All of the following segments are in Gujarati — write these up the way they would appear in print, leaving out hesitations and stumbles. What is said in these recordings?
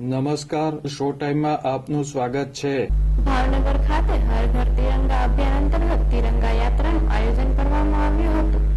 નમસ્કાર, શો ટાઈમમાં આપનું સ્વાગત છે। ભાવનગર ખાતે હર ઘર તિરંગા અભિયાન અંતર્ગત તિરંગા યાત્રાનું આયોજન કરવામાં આવ્યું હતું।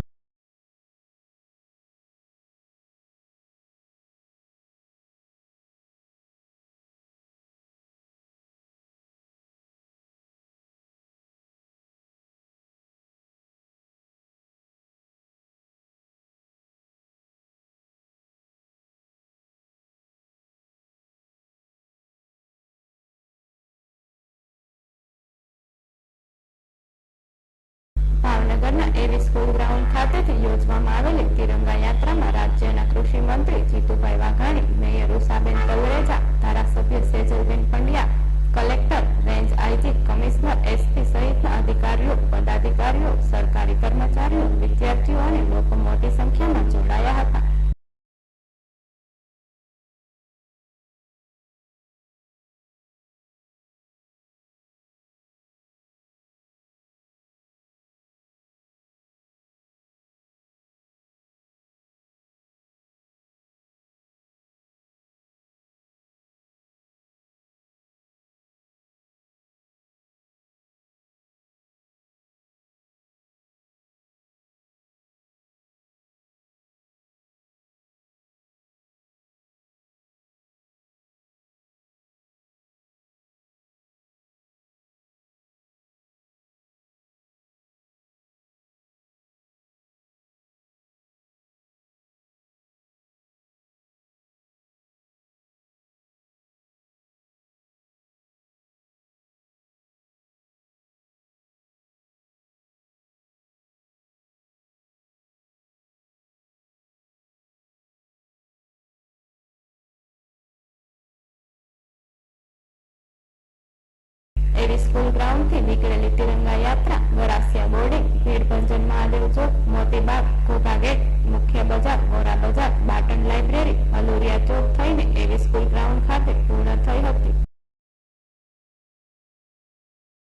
ભાવનગરના એવી સ્કૂલ ગ્રાઉન્ડ ખાતેથી યોજવામાં આવેલી તિરંગા યાત્રામાં રાજ્યના કૃષિ મંત્રી જીતુભાઈ વાઘાણી, મેયર ઉષાબેન તલરેજા, ધારાસભ્ય Sejalben Pandya, collector, range IG, commissioner, SP સહિતના અધિકારીઓ, પદાધિકારીઓ, સરકારી કર્મચારીઓ, વિદ્યાર્થીઓ અને લોકો મોટી સંખ્યામાં જોડાયા હતા। એવી સ્કૂલ ગ્રાઉન્ડથી નીકળેલી તિરંગા યાત્રા વરાસિયા બોર્ડ